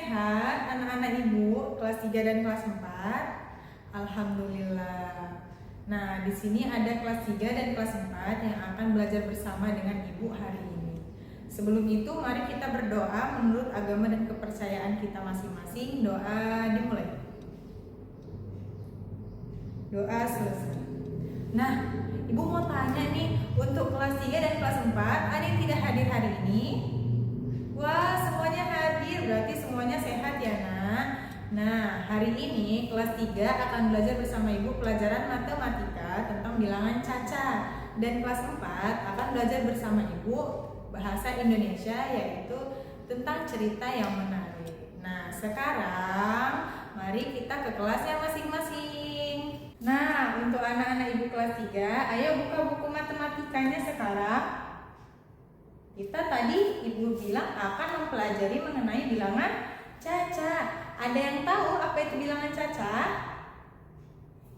sehat anak-anak ibu kelas 3 dan kelas 4? Alhamdulillah. Nah, di sini ada kelas 3 dan kelas 4 yang akan belajar bersama dengan ibu hari ini. Sebelum itu, mari kita berdoa menurut agama dan kepercayaan kita masing-masing. Doa dimulai. Doa selesai. Nah, ibu mau tanya nih, untuk kelas 3 dan kelas 4 ada yang tidak hadir hari ini? Wah, semuanya hadir, berarti semuanya sehat ya nak. Nah, hari ini kelas 3 akan belajar bersama ibu pelajaran matematika tentang bilangan caca. Dan kelas 4 akan belajar bersama ibu bahasa Indonesia, yaitu tentang cerita yang menarik. Nah, sekarang mari kita ke kelasnya masing-masing. Nah, untuk anak-anak ibu kelas 3, ayo buka buku matematikanya sekarang. Kita tadi ibu bilang akan mempelajari mengenai bilangan caca. Ada yang tahu apa itu bilangan caca?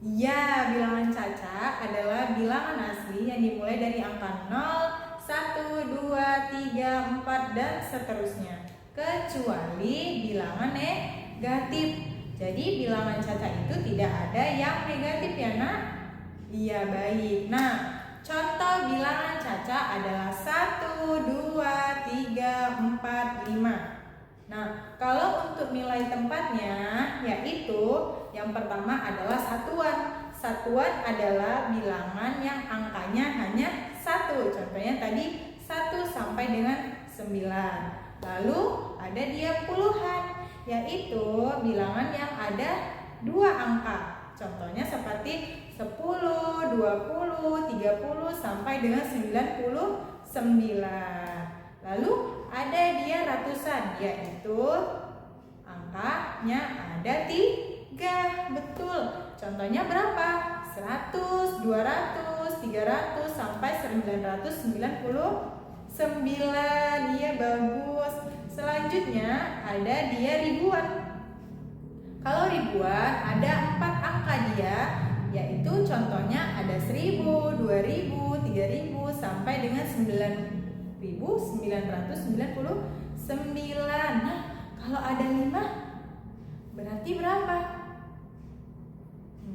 Ya, bilangan caca adalah bilangan asli yang dimulai dari angka 0, 1, 2, 3, 4, dan seterusnya. Kecuali bilangan negatif. Jadi bilangan caca itu tidak ada yang negatif ya nak? Iya, baik. Nah, contoh bilangan caca adalah 1, 2, 3, 4, 5. Nah, kalau untuk nilai tempatnya, yaitu yang pertama adalah satuan. Satuan adalah bilangan yang angkanya hanya 1. Contohnya tadi 1 sampai dengan 9. Lalu ada dia puluhan, yaitu bilangan yang ada 2 angka. Contohnya seperti 10, 20, 30 sampai dengan 99. Lalu ada dia ratusan, yaitu angkanya ada 3. Betul. Contohnya berapa? 100, 200, 300 sampai 999. Iya, bagus. Selanjutnya ada dia ribuan. Kalau ribuan ada 4 angka dia, yaitu contohnya ada 1000, 2000, 3000 sampai dengan 9999. Nah, kalau ada 5 berarti berapa?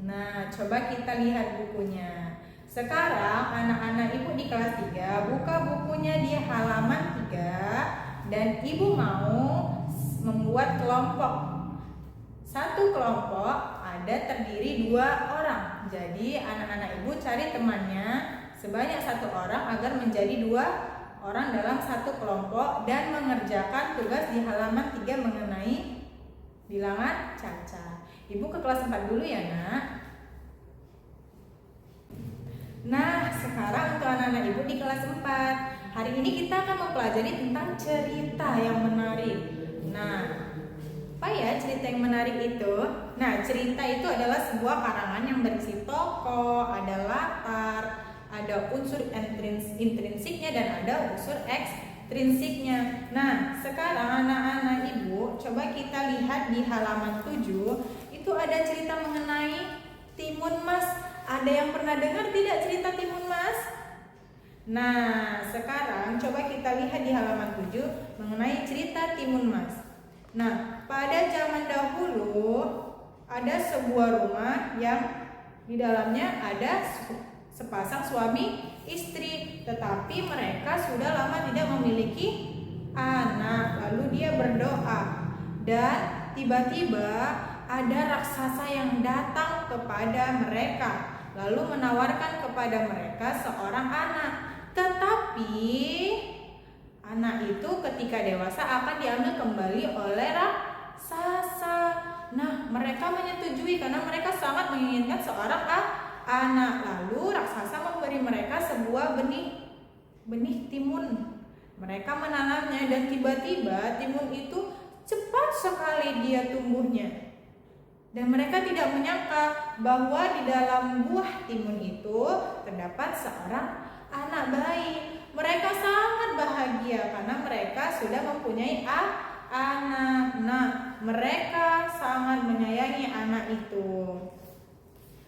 Nah, coba kita lihat bukunya. Sekarang anak-anak ibu di kelas 3 buka bukunya di halaman 3 dan ibu mau membuat kelompok. Satu kelompok ada terdiri 2 orang. Jadi anak-anak ibu cari temannya sebanyak 1 orang agar menjadi 2 orang dalam satu kelompok dan mengerjakan tugas di halaman 3 mengenai bilangan caca. Ibu ke kelas 4 dulu ya nak. Nah, sekarang untuk anak-anak ibu di kelas 4, hari ini kita akan mempelajari tentang cerita yang menarik. Nah, apa ya cerita yang menarik itu? Nah, cerita itu adalah sebuah karangan yang berisi tokoh, ada latar, ada unsur intrinsiknya dan ada unsur ekstrinsiknya. Nah, sekarang anak-anak ibu coba kita lihat di halaman 7. Itu ada cerita mengenai timun mas. Ada yang pernah dengar tidak cerita timun mas? Nah, sekarang coba kita lihat di halaman 7 mengenai cerita timun mas. Nah, pada zaman dahulu ada sebuah rumah yang di dalamnya ada sepasang suami istri, tetapi mereka sudah lama tidak memiliki anak. Lalu dia berdoa dan tiba-tiba ada raksasa yang datang kepada mereka, lalu menawarkan kepada mereka seorang anak. Tetapi anak itu ketika dewasa akan diambil kembali oleh raksasa. Nah, mereka menyetujui karena mereka sangat menginginkan seorang anak. Lalu raksasa memberi mereka sebuah benih timun. Mereka menanamnya dan tiba-tiba timun itu cepat sekali dia tumbuhnya. Dan mereka tidak menyangka bahwa di dalam buah timun itu terdapat seorang anak bayi. Mereka sangat bahagia karena mereka sudah mempunyai anak. Nah, mereka sangat menyayangi anak itu.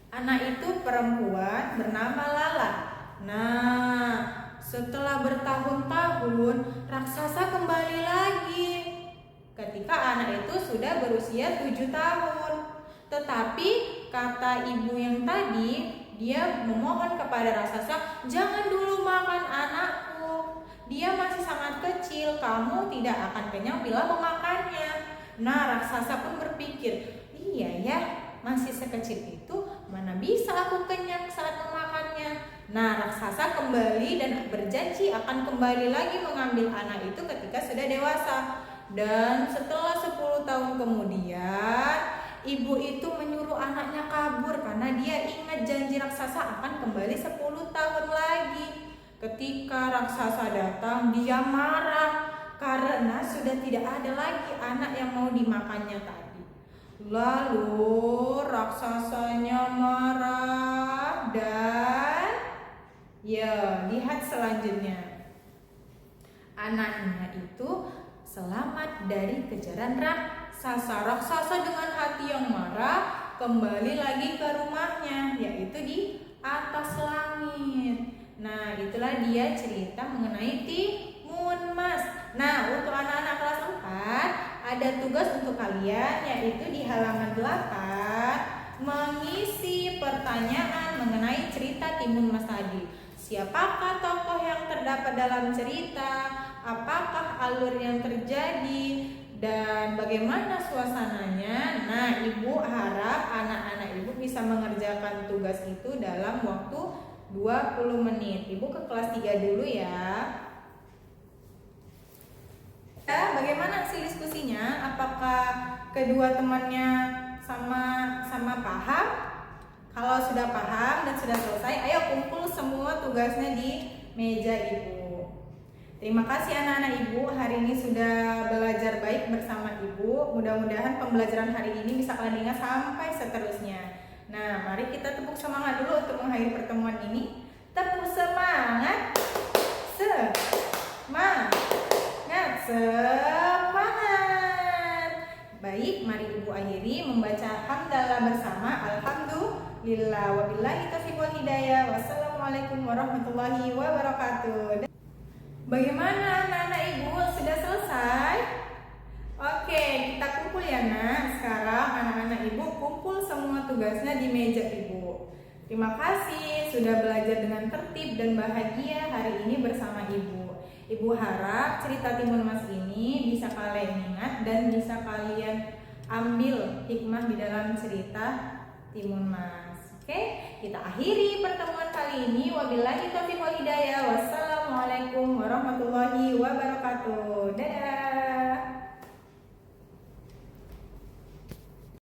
Anak itu perempuan bernama Lala. Nah, setelah bertahun-tahun raksasa kembali lagi ketika anak itu sudah berusia 7 tahun. Tetapi kata ibu yang tadi, dia memohon kepada raksasa, jangan dulu makan anakku. Dia masih sangat kecil, kamu tidak akan kenyang bila memakannya. Nah, raksasa pun berpikir, iya ya, masih sekecil itu, mana bisa aku kenyang saat memakannya. Nah, raksasa kembali dan berjanji akan kembali lagi mengambil anak itu ketika sudah dewasa. Dan setelah 10 tahun kemudian, ibu itu menyuruh anaknya kabur karena dia ingat janji raksasa akan kembali 10 tahun lagi. Ketika raksasa datang, dia marah karena sudah tidak ada lagi anak yang mau dimakannya tadi. Lalu raksasanya marah dan ya, lihat selanjutnya. Anaknya itu selamat dari kejaran raksasa. Raksasa dengan hati yang marah kembali lagi ke rumahnya, yaitu di atas langit. Nah, itulah dia cerita mengenai Timun Mas. Nah, untuk anak-anak kelas 4 ada tugas untuk kalian, yaitu di halaman 8 mengisi pertanyaan mengenai cerita Timun Mas tadi. Siapakah tokoh yang terdapat dalam cerita? Apakah alur yang terjadi? Dan bagaimana suasananya? Nah, ibu harap anak-anak ibu bisa mengerjakan tugas itu dalam waktu 20 menit. Ibu ke kelas 3 dulu ya. Bagaimana hasil diskusinya? Apakah kedua temannya sama paham? Kalau sudah paham dan sudah selesai, ayo kumpul semua tugasnya di meja ibu. Terima kasih anak-anak ibu, hari ini sudah belajar baik bersama ibu. Mudah-mudahan pembelajaran hari ini bisa kalian ingat sampai seterusnya. Nah, mari kita tepuk semangat dulu untuk mengakhiri pertemuan ini. Tepuk semangat. Semangat. Baik, mari ibu akhiri membaca hamdalah bersama. Alhamdulillah, wabillahi taufiq wal hidayah. Wassalamualaikum warahmatullahi wabarakatuh. Bagaimana anak-anak ibu, sudah selesai? Oke, kita kumpul ya nak. Sekarang anak-anak ibu kumpul semua tugasnya di meja ibu. Terima kasih sudah belajar dengan tertib dan bahagia hari ini bersama ibu. Ibu harap cerita Timun Mas ini bisa kalian ingat dan bisa kalian ambil hikmah di dalam cerita Timun Mas. Oke, kita akhiri pertemuan kali ini. Wabillahi taufiq wal hidayah. Wassalamualaikum warahmatullahi wabarakatuh. Dadah.